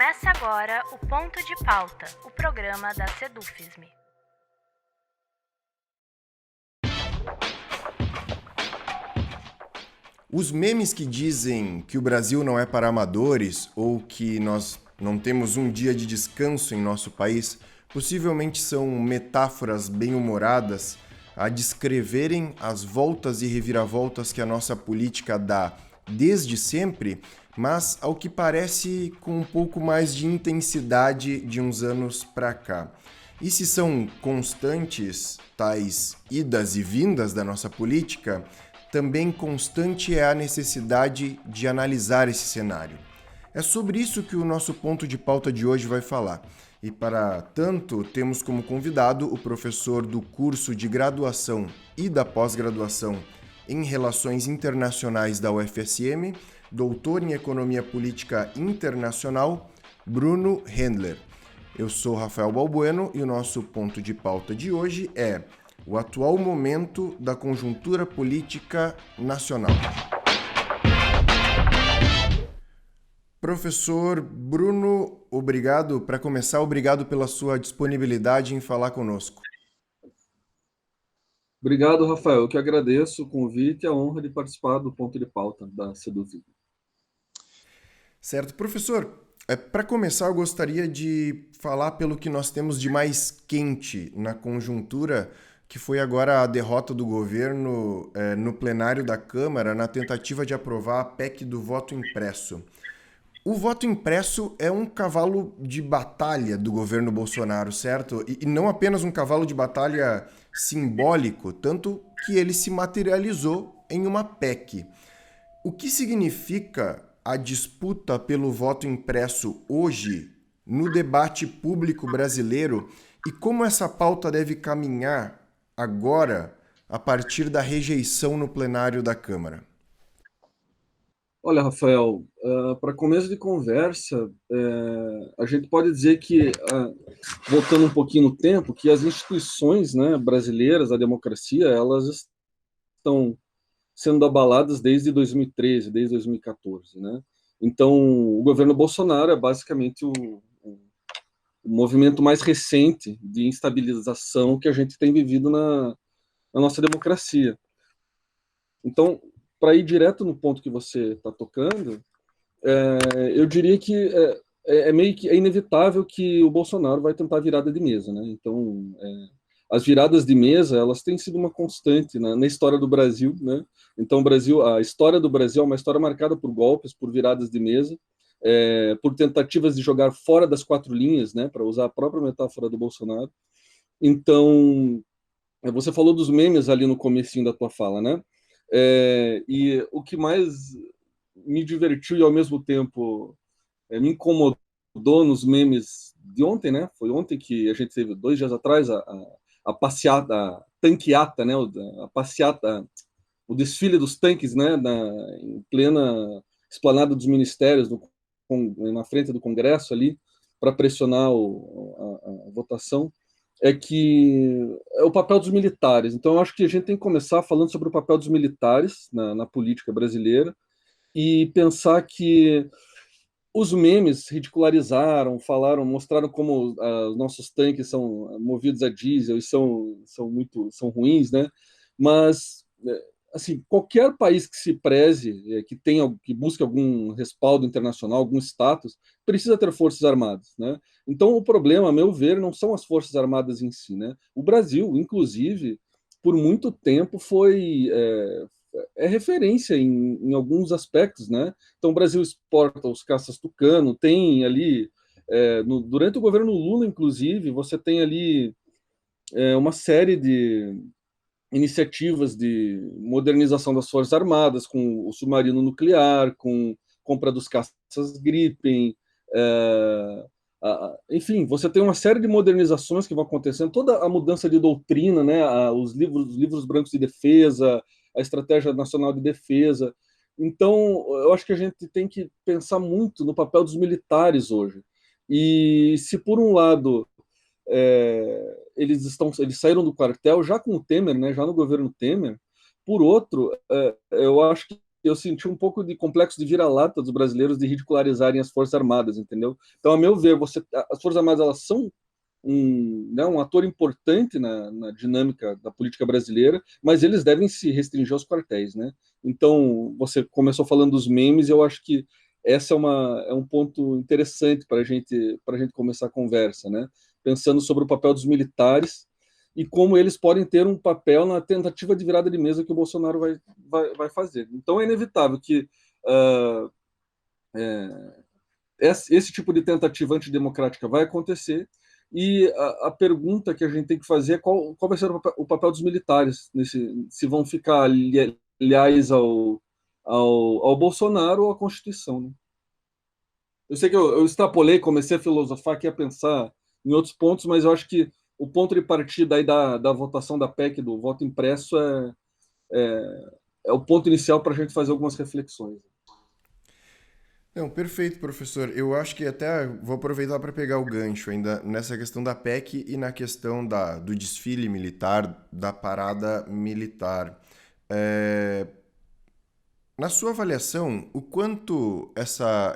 Começa agora o Ponto de Pauta, o programa da Sedufisme. Os memes que dizem que o Brasil não é para amadores ou que nós não temos um dia de descanso em nosso país possivelmente são metáforas bem-humoradas a descreverem as voltas e reviravoltas que a nossa política dá desde sempre, mas ao que parece com um pouco mais de intensidade de uns anos para cá. E se são constantes tais idas e vindas da nossa política, também constante é a necessidade de analisar esse cenário. É sobre isso que o nosso ponto de pauta de hoje vai falar. E para tanto, temos como convidado o professor do curso de graduação e da pós-graduação em Relações Internacionais da UFSM, doutor em Economia Política Internacional, Bruno Hendler. Eu sou Rafael Balbueno e o nosso ponto de pauta de hoje é o atual momento da conjuntura política nacional. Professor Bruno, obrigado. Para começar, obrigado pela sua disponibilidade em falar conosco. Obrigado, Rafael. Eu que agradeço o convite e a honra de participar do ponto de pauta da Sedufisme. Certo. Professor, para começar, eu gostaria de falar pelo que nós temos de mais quente na conjuntura, que foi agora a derrota do governo no plenário da Câmara na tentativa de aprovar a PEC do voto impresso. O voto impresso é um cavalo de batalha do governo Bolsonaro, certo? E não apenas um cavalo de batalha simbólico, tanto que ele se materializou em uma PEC. O que significa a disputa pelo voto impresso hoje no debate público brasileiro e como essa pauta deve caminhar agora a partir da rejeição no plenário da Câmara? Olha, Rafael, para começo de conversa, a gente pode dizer que, voltando um pouquinho no tempo, que as instituições, né, brasileiras, a democracia, elas estão sendo abaladas desde 2013, desde 2014, né? Então, o governo Bolsonaro é basicamente o movimento mais recente de instabilização que a gente tem vivido na nossa democracia. Então, para ir direto no ponto que você está tocando, eu diria que meio que inevitável que o Bolsonaro vai tentar virada de mesa, né? Então, as viradas de mesa, elas têm sido uma constante na história do Brasil, né? Então, a história do Brasil é uma história marcada por golpes, por viradas de mesa, por tentativas de jogar fora das quatro linhas, né? Para usar a própria metáfora do Bolsonaro. Então, você falou dos memes ali no comecinho da tua fala, né? E o que mais me divertiu e ao mesmo tempo me incomodou nos memes de ontem, né? Foi ontem que a gente teve, 2 dias atrás, a passeata, a tanqueata, né? A passeata, o desfile dos tanques, né? Em plena esplanada dos ministérios, na frente do Congresso ali, para pressionar a votação. É que é o papel dos militares. Então, eu acho que a gente tem que começar falando sobre o papel dos militares na política brasileira e pensar que os memes ridicularizaram, mostraram como os nossos tanques são movidos a diesel e são ruins, né? Mas assim, qualquer país que se preze, que busque algum respaldo internacional, algum status, precisa ter forças armadas, né? Então, o problema, a meu ver, não são as forças armadas em si, né? O Brasil, inclusive, por muito tempo foi referência em alguns aspectos, né? Então, o Brasil exporta os caças Tucano, tem ali durante o governo Lula, inclusive, você tem ali uma série de iniciativas de modernização das Forças Armadas, com o submarino nuclear, com compra dos caças Gripen, enfim, você tem uma série de modernizações que vão acontecendo, toda a mudança de doutrina, né, os livros brancos de defesa, a Estratégia Nacional de Defesa. Então, eu acho que a gente tem que pensar muito no papel dos militares hoje. E se, por um lado, eles saíram do quartel já com o Temer, né, já no governo Temer. Por outro, eu acho eu senti um pouco de complexo de vira-lata dos brasileiros de ridicularizarem as Forças Armadas, entendeu? Então, a meu ver, as Forças Armadas elas são um ator importante na dinâmica da política brasileira, mas eles devem se restringir aos quartéis, né? Então, você começou falando dos memes, e eu acho que essa é um ponto interessante para a gente começar a conversa, né? Pensando sobre o papel dos militares e como eles podem ter um papel na tentativa de virada de mesa que o Bolsonaro vai fazer. Então, é inevitável que uh, esse tipo de tentativa antidemocrática vai acontecer, e a pergunta que a gente tem que fazer é qual vai ser o papel dos militares, se vão ficar leais ao Bolsonaro ou à Constituição. Né? Eu sei que eu extrapolei, comecei a filosofar aqui, a pensar em outros pontos, mas eu acho que o ponto de partida aí da votação da PEC, do voto impresso, é o ponto inicial para a gente fazer algumas reflexões. Não, perfeito, professor. Eu acho que até vou aproveitar para pegar o gancho ainda nessa questão da PEC e na questão do desfile militar, da parada militar. É, Na sua avaliação, o quanto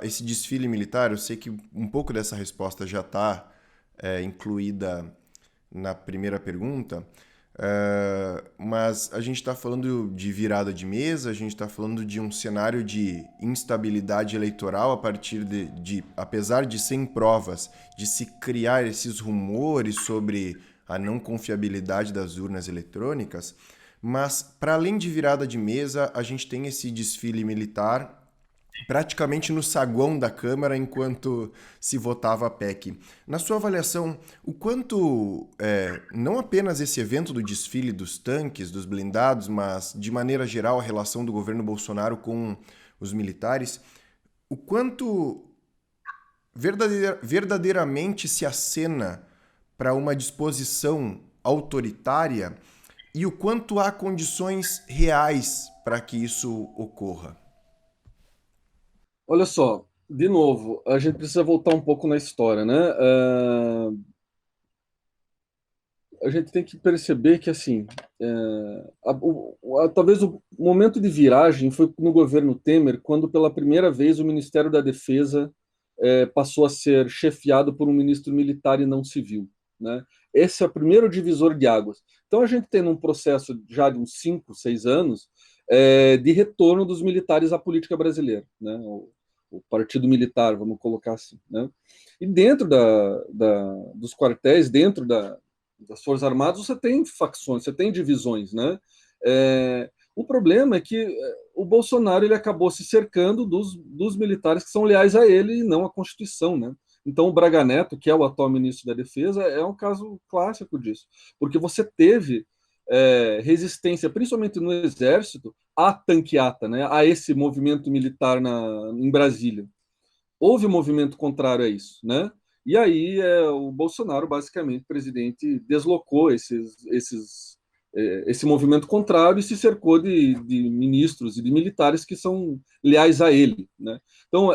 esse desfile militar, eu sei que um pouco dessa resposta já está incluída na primeira pergunta, mas a gente está falando de virada de mesa, a gente está falando de um cenário de instabilidade eleitoral a partir apesar de sem provas, de se criar esses rumores sobre a não confiabilidade das urnas eletrônicas. Mas, para além de virada de mesa, a gente tem esse desfile militar praticamente no saguão da Câmara enquanto se votava a PEC. Na sua avaliação, o quanto, não apenas esse evento do desfile dos tanques, dos blindados, mas de maneira geral a relação do governo Bolsonaro com os militares, o quanto verdadeiramente se acena para uma disposição autoritária e o quanto há condições reais para que isso ocorra? Olha só, de novo, a gente precisa voltar um pouco na história, né? A gente tem que perceber que, assim, talvez o momento de viragem foi no governo Temer, quando pela primeira vez o Ministério da Defesa passou a ser chefiado por um ministro militar e não civil, né? Esse é o primeiro divisor de águas. Então a gente tem um processo já de uns 5, 6 anos de retorno dos militares à política brasileira, né? O partido militar, vamos colocar assim, né? E dentro dos quartéis, dentro das Forças Armadas, você tem facções, você tem divisões, né? O problema é que o Bolsonaro ele acabou se cercando dos militares que são leais a ele e não à Constituição, né? Então, o Braga Neto, que é o atual ministro da Defesa, é um caso clássico disso, porque você teve resistência, principalmente no Exército, à tanqueata, né? A esse movimento militar em Brasília. Houve um movimento contrário a isso, né? E aí o Bolsonaro, basicamente, presidente, deslocou esse movimento contrário e se cercou de ministros e de militares que são leais a ele, né? Então,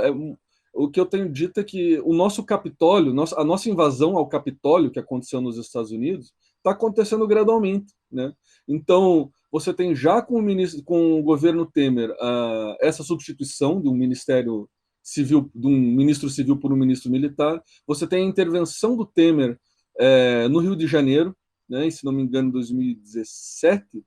o que eu tenho dito é que o nosso Capitólio, a nossa invasão ao Capitólio que aconteceu nos Estados Unidos, está acontecendo gradualmente, né? Então, você tem já com o governo Temer essa substituição de um ministério civil, de um ministro civil por um ministro militar. Você tem a intervenção do Temer no Rio de Janeiro, né, se não me engano, em 2017,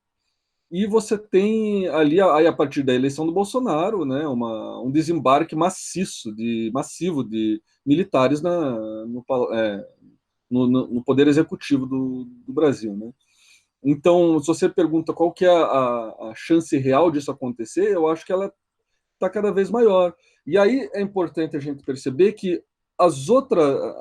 e você tem ali, a partir da eleição do Bolsonaro, né, um desembarque maciço, massivo de militares no poder executivo do Brasil. Né? Então, se você pergunta qual que é a chance real disso acontecer, eu acho que ela está cada vez maior. E aí é importante a gente perceber que as outras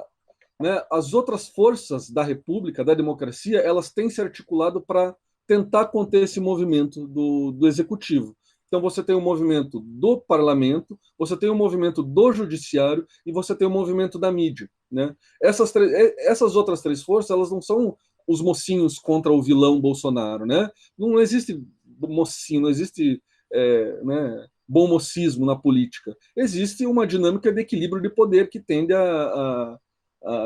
forças da República, da democracia, elas têm se articulado para tentar conter esse movimento do executivo. Então você tem o movimento do parlamento, você tem o movimento do judiciário e você tem o movimento da mídia. Né? Essas outras três forças, elas não são os mocinhos contra o vilão Bolsonaro. Né? Não existe mocinho, não existe bom mocismo na política. Existe uma dinâmica de equilíbrio de poder que tende a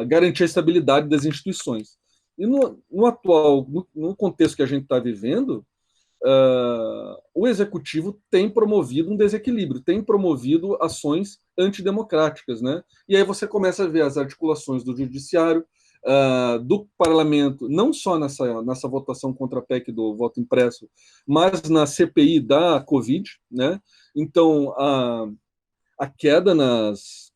garantir a estabilidade das instituições. E no contexto que a gente está vivendo, o executivo tem promovido um desequilíbrio, tem promovido ações antidemocráticas, né? E aí você começa a ver as articulações do judiciário, do parlamento, não só nessa votação contra a PEC do voto impresso, mas na CPI da Covid, né? Então, a queda nas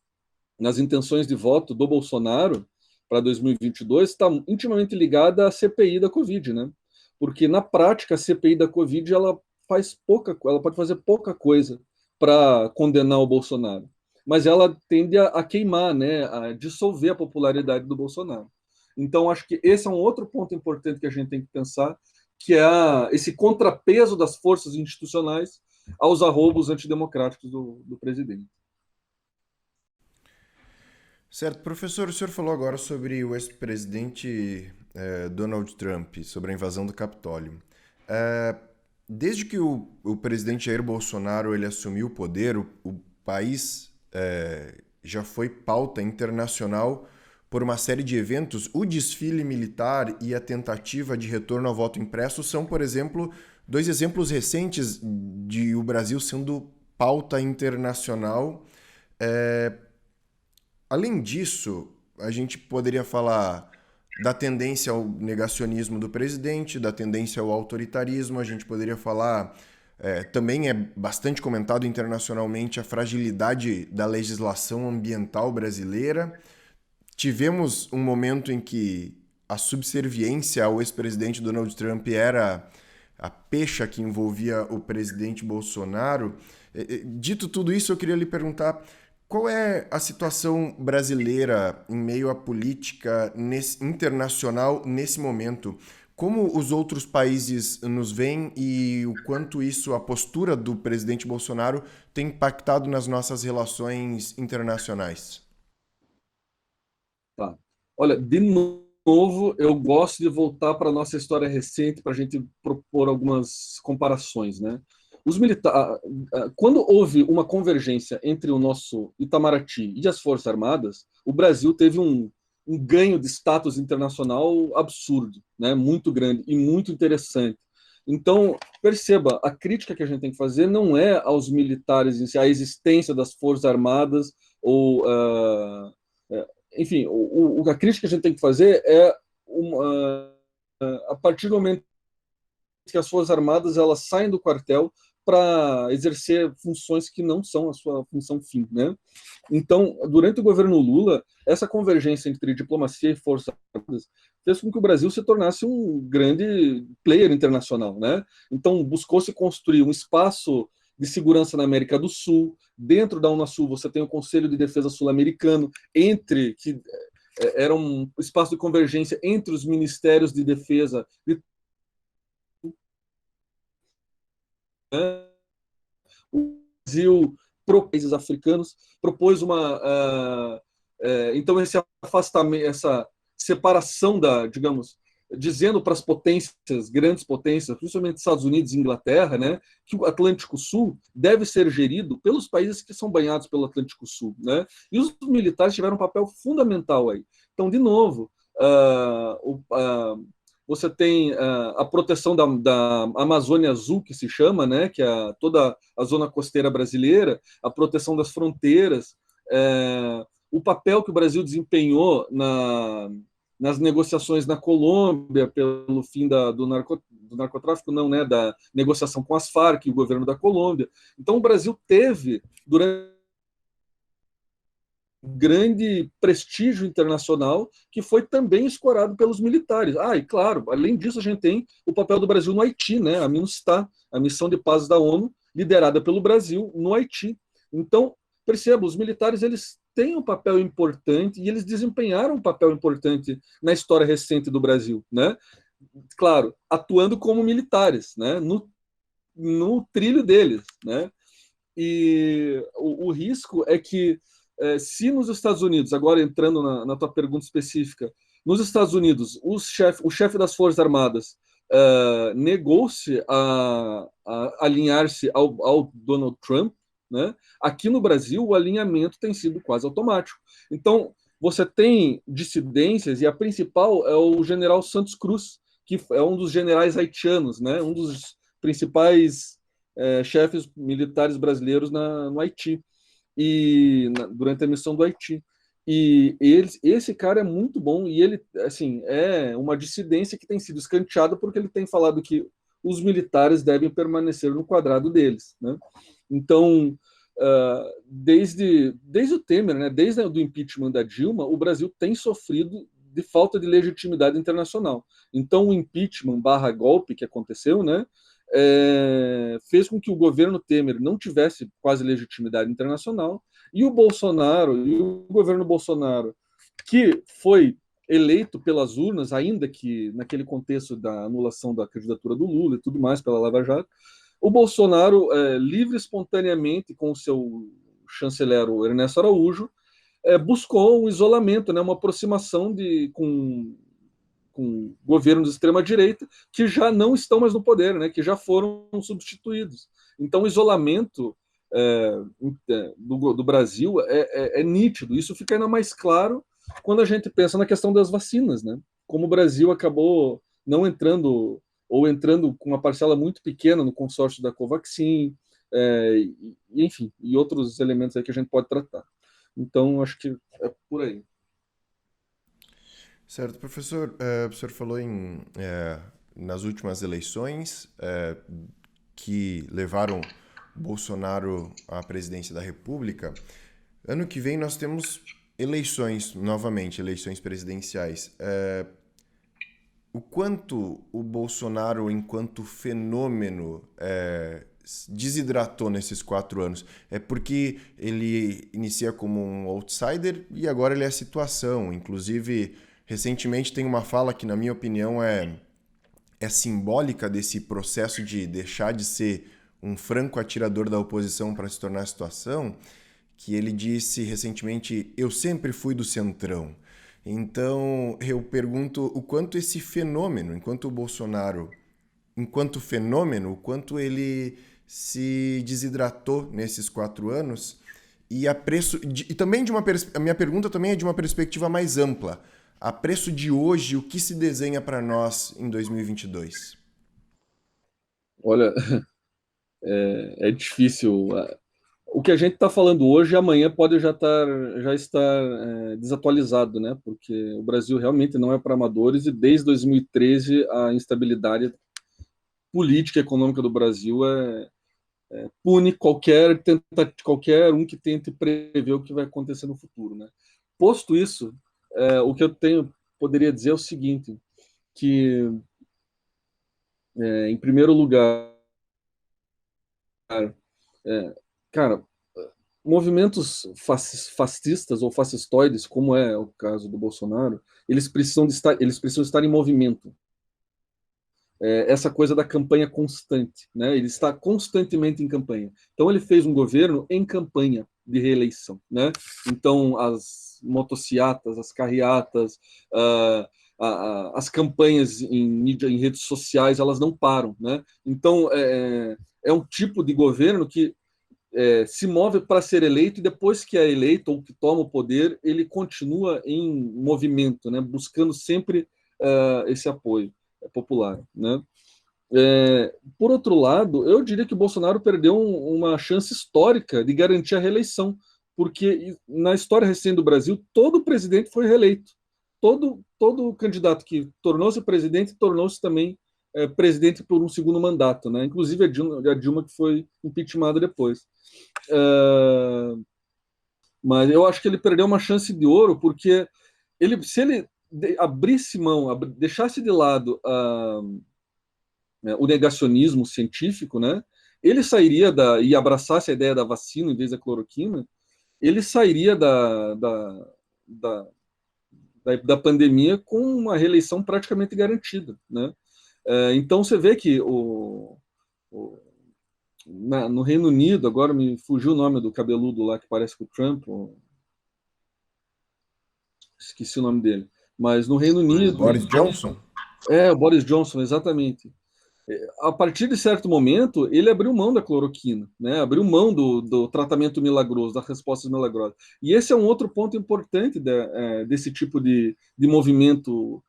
intenções de voto do Bolsonaro para 2022 está intimamente ligada à CPI da Covid, né? Porque na prática a CPI da Covid ela pode fazer pouca coisa para condenar o Bolsonaro, mas ela tende a queimar, né? A dissolver a popularidade do Bolsonaro. Então acho que esse é um outro ponto importante que a gente tem que pensar, que é esse contrapeso das forças institucionais aos arroubos antidemocráticos do presidente. Certo, professor, o senhor falou agora sobre o ex-presidente Donald Trump, sobre a invasão do Capitólio. Desde que o presidente Jair Bolsonaro ele assumiu o poder, o país já foi pauta internacional por uma série de eventos. O desfile militar e a tentativa de retorno ao voto impresso são, por exemplo, dois exemplos recentes de o Brasil sendo pauta internacional. Além disso, a gente poderia falar da tendência ao negacionismo do presidente, da tendência ao autoritarismo, a gente poderia falar, também é bastante comentado internacionalmente, a fragilidade da legislação ambiental brasileira. Tivemos um momento em que a subserviência ao ex-presidente Donald Trump era a pecha que envolvia o presidente Bolsonaro. Dito tudo isso, eu queria lhe perguntar: qual é a situação brasileira em meio à política internacional nesse momento? Como os outros países nos veem e o quanto isso, a postura do presidente Bolsonaro, tem impactado nas nossas relações internacionais? Tá. Olha, de novo, eu gosto de voltar para a nossa história recente para a gente propor algumas comparações, né? Os militares, quando houve uma convergência entre o nosso Itamaraty e as Forças Armadas, o Brasil teve um ganho de status internacional absurdo, né? Muito grande e muito interessante. Então, perceba, a crítica que a gente tem que fazer não é aos militares em si, à existência das Forças Armadas, ou, enfim, a crítica que a gente tem que fazer é a partir do momento que as Forças Armadas elas saem do quartel para exercer funções que não são a sua função fim, né? Então, durante o governo Lula, essa convergência entre diplomacia e forças armadas fez com que o Brasil se tornasse um grande player internacional, né? Então, buscou-se construir um espaço de segurança na América do Sul. Dentro da Unasul, você tem o Conselho de Defesa Sul-Americano, que era um espaço de convergência entre os ministérios de defesa de o Brasil para países africanos propôs então esse afastamento, essa separação digamos, dizendo para as potências, grandes potências, principalmente Estados Unidos e Inglaterra, né, que o Atlântico Sul deve ser gerido pelos países que são banhados pelo Atlântico Sul, né? E os militares tiveram um papel fundamental aí. Então, de novo, você tem a proteção da Amazônia Azul, que se chama, né, que é toda a zona costeira brasileira, a proteção das fronteiras, o papel que o Brasil desempenhou nas negociações na Colômbia pelo fim do narcotráfico, não, né, da negociação com as Farc, o governo da Colômbia. Então, o Brasil teve, durante grande prestígio internacional, que foi também escorado pelos militares. E claro, além disso, a gente tem o papel do Brasil no Haiti, né? A MINUSTAH, a Missão de Paz da ONU, liderada pelo Brasil no Haiti. Então, perceba, os militares eles têm um papel importante e eles desempenharam um papel importante na história recente do Brasil, né? Claro, atuando como militares, né? No trilho deles, né? E o risco é que se nos Estados Unidos, agora entrando na tua pergunta específica, nos Estados Unidos, o chefe das Forças Armadas negou-se a alinhar-se ao Donald Trump, né? Aqui no Brasil, o alinhamento tem sido quase automático. Então, você tem dissidências, e a principal é o general Santos Cruz, que é um dos generais haitianos, né? Um dos principais chefes militares brasileiros no Haiti, durante a missão do Haiti. E esse cara é muito bom, e ele, assim, é uma dissidência que tem sido escanteada porque ele tem falado que os militares devem permanecer no quadrado deles, né? Então, desde o Temer, né, desde o impeachment da Dilma, o Brasil tem sofrido de falta de legitimidade internacional. Então, o impeachment / golpe que aconteceu, né, fez com que o governo Temer não tivesse quase legitimidade internacional, e o governo Bolsonaro, que foi eleito pelas urnas, ainda que naquele contexto da anulação da candidatura do Lula e tudo mais pela Lava Jato, o Bolsonaro, livre espontaneamente com o seu chanceler Ernesto Araújo, buscou um isolamento, né, uma aproximação com governos de extrema-direita que já não estão mais no poder, né, que já foram substituídos. Então, o isolamento do Brasil é nítido. Isso fica ainda mais claro quando a gente pensa na questão das vacinas, né? Como o Brasil acabou não entrando, ou entrando com uma parcela muito pequena no consórcio da Covaxin, enfim, e outros elementos aí que a gente pode tratar. Então, acho que é por aí. Certo, professor. O senhor falou nas últimas eleições que levaram Bolsonaro à presidência da República. Ano que vem nós temos eleições, novamente, eleições presidenciais. O quanto o Bolsonaro, enquanto fenômeno, desidratou nesses 4 anos? É porque ele inicia como um outsider e agora ele é a situação. Inclusive, recentemente tem uma fala que, na minha opinião, é simbólica desse processo de deixar de ser um franco atirador da oposição para se tornar a situação, que ele disse recentemente: eu sempre fui do centrão. Então, eu pergunto o quanto esse fenômeno, enquanto o Bolsonaro, enquanto fenômeno, o quanto ele se desidratou nesses 4 anos, e também a minha pergunta também é de uma perspectiva mais ampla. A preço de hoje, o que se desenha para nós em 2022? Olha, é difícil. O que a gente está falando hoje, amanhã pode já estar desatualizado, né? Porque o Brasil realmente não é para amadores, e desde 2013 a instabilidade política e econômica do Brasil pune qualquer um que tente prever o que vai acontecer no futuro, né? Posto isso, o que eu poderia dizer é o seguinte, que, em primeiro lugar, cara, movimentos fascistas ou fascistoides, como é o caso do Bolsonaro, eles precisam estar em movimento. Essa coisa da campanha constante, né? Ele está constantemente em campanha. Então, ele fez um governo em campanha de reeleição, né? Então, as motociatas, as carreatas, as campanhas em redes sociais, elas não param, né? Então, é um tipo de governo que se move para ser eleito, e depois que é eleito ou que toma o poder, ele continua em movimento, né? Buscando sempre esse apoio popular, né? Por outro lado, eu diria que o Bolsonaro perdeu uma chance histórica de garantir a reeleição, porque na história recente do Brasil, todo presidente foi reeleito. Todo candidato que tornou-se presidente, tornou-se também presidente por um segundo mandato, né? Inclusive a Dilma que foi impeachmentada depois. Mas eu acho que ele perdeu uma chance de ouro, porque se ele abrisse mão, deixasse de lado o negacionismo científico, né? Ele sairia e abraçasse a ideia da vacina em vez da cloroquina, ele sairia da pandemia com uma reeleição praticamente garantida, né? Então você vê que no Reino Unido, agora me fugiu o nome do cabeludo lá que parece com o Trump, esqueci o nome dele, mas no Reino Unido... Boris Johnson? O Boris Johnson, exatamente. A partir de certo momento, ele abriu mão da cloroquina, né? Abriu mão do tratamento milagroso, das respostas milagrosas. E esse é um outro ponto importante desse tipo de movimento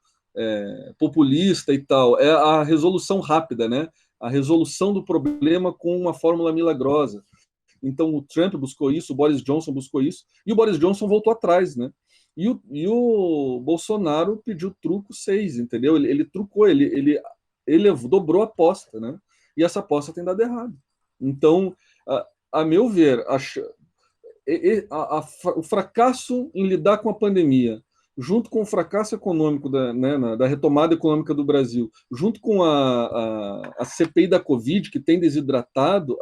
populista e tal, é a resolução rápida, né? a resolução do problema com uma fórmula milagrosa. Então o Trump buscou isso, o Boris Johnson buscou isso, e o Boris Johnson voltou atrás, né? E o Bolsonaro pediu truco 6, entendeu? Ele trucou, ele dobrou a aposta, né? E essa aposta tem dado errado. Então, a meu ver, o fracasso em lidar com a pandemia, junto com o fracasso econômico da retomada econômica do Brasil, junto com a CPI da Covid, que tem desidratado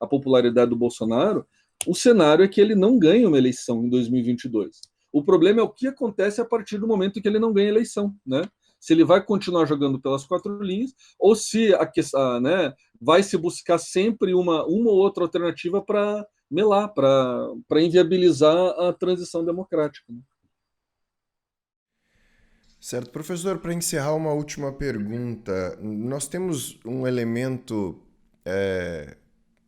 a popularidade do Bolsonaro, o cenário é que ele não ganha uma eleição em 2022. O problema é o que acontece a partir do momento em que ele não ganha a eleição, né? Se ele vai continuar jogando pelas 4 linhas, ou se né, vai se buscar sempre uma ou outra alternativa para melar, para inviabilizar a transição democrática. Né? Certo. Professor, para encerrar, uma última pergunta. Nós temos um elemento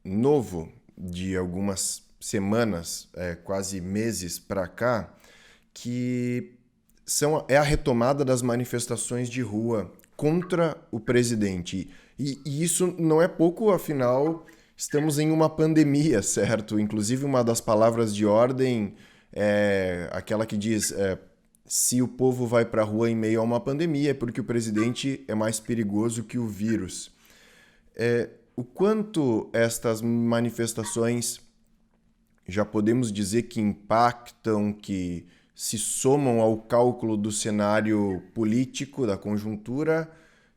novo de algumas semanas, quase meses para cá, que é a retomada das manifestações de rua contra o presidente. E isso não é pouco, afinal, estamos em uma pandemia, certo? Inclusive, uma das palavras de ordem é aquela que diz: se o povo vai para a rua em meio a uma pandemia, é porque o presidente é mais perigoso que o vírus. O quanto estas manifestações já podemos dizer que impactam, que se somam ao cálculo do cenário político, da conjuntura,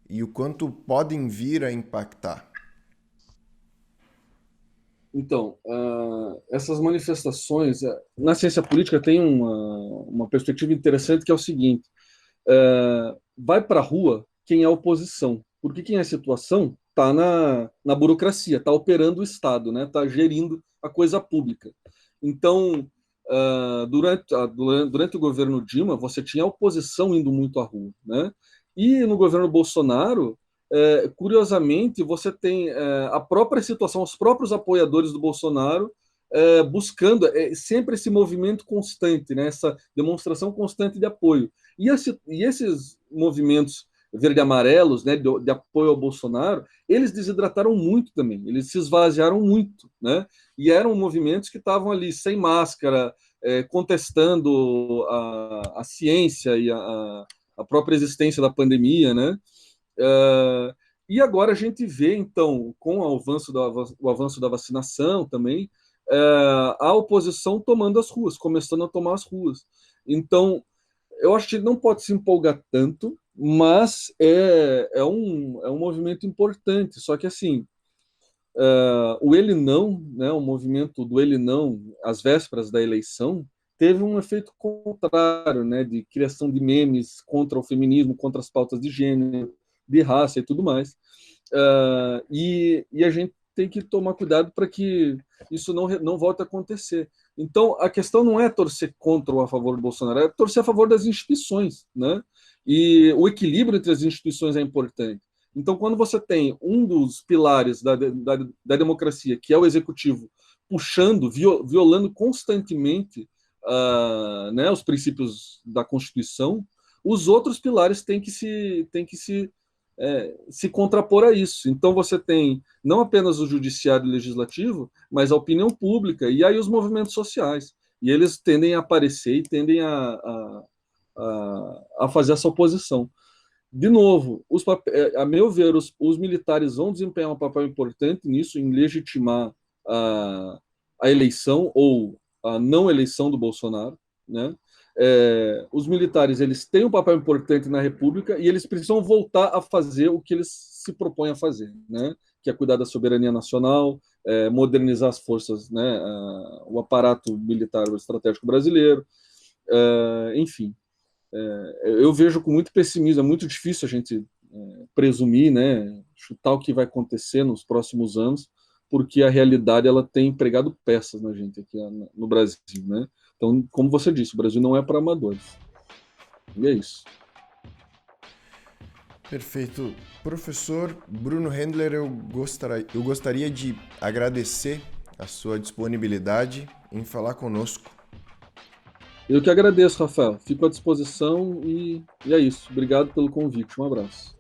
e o quanto podem vir a impactar? Então, essas manifestações, na ciência política tem uma perspectiva interessante, que é o seguinte: vai para a rua quem é oposição, porque quem é situação está na burocracia, está operando o Estado, né? Está gerindo a coisa pública. Então, durante o governo Dilma, você tinha a oposição indo muito à rua, né? E no governo Bolsonaro, curiosamente, você tem a própria situação, os próprios apoiadores do Bolsonaro buscando sempre esse movimento constante, né? Essa demonstração constante de apoio. E esses movimentos verde-amarelos, né, de apoio ao Bolsonaro, eles desidrataram muito também, eles se esvaziaram muito, né? E eram movimentos que estavam ali sem máscara, contestando a ciência e a própria existência da pandemia, né? E agora a gente vê, então, com o avanço da vacinação também, a oposição tomando as ruas, começando a tomar as ruas. Então, eu acho que não pode se empolgar tanto, mas é um movimento importante. Só que, assim, o ele não, né, o movimento do ele não, às vésperas da eleição, teve um efeito contrário, né, de criação de memes contra o feminismo, contra as pautas de gênero, de raça e tudo mais. E a gente tem que tomar cuidado para que isso não volte a acontecer. Então, a questão não é torcer contra ou a favor do Bolsonaro, é torcer a favor das instituições, né? E o equilíbrio entre as instituições é importante. Então, quando você tem um dos pilares da democracia, que é o executivo, puxando, violando constantemente né, os princípios da Constituição, os outros pilares têm que se contrapor a isso. Então, você tem não apenas o judiciário e o legislativo, mas a opinião pública e aí os movimentos sociais. E eles tendem a aparecer e tendem a fazer essa oposição. De novo, a meu ver, os militares vão desempenhar um papel importante nisso, em legitimar a eleição ou a não eleição do Bolsonaro, né? Os militares, eles têm um papel importante na República e eles precisam voltar a fazer o que eles se propõem a fazer, né? Que é cuidar da soberania nacional, modernizar as forças, né? O aparato militar estratégico brasileiro, enfim. Eu vejo com muito pessimismo, é muito difícil a gente presumir, né? Chutar o que vai acontecer nos próximos anos, porque a realidade ela tem pregado peças na gente aqui no Brasil, né? Então, como você disse, o Brasil não é para amadores. E é isso. Perfeito. Professor Bruno Hendler, eu gostaria de agradecer a sua disponibilidade em falar conosco. Eu que agradeço, Rafael. Fico à disposição e é isso. Obrigado pelo convite. Um abraço.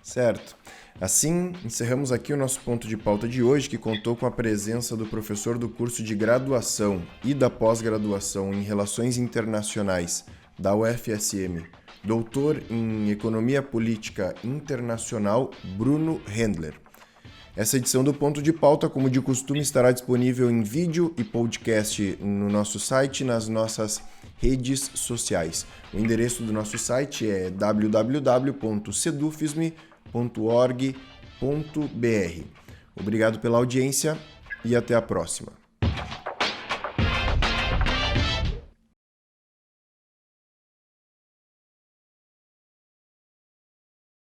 Certo. Assim, encerramos aqui o nosso ponto de pauta de hoje, que contou com a presença do professor do curso de graduação e da pós-graduação em Relações Internacionais da UFSM, doutor em Economia Política Internacional, Bruno Hendler. Essa edição do Ponto de Pauta, como de costume, estará disponível em vídeo e podcast no nosso site e nas nossas redes sociais. O endereço do nosso site é www.sedufisme.org.br. Obrigado pela audiência e até a próxima.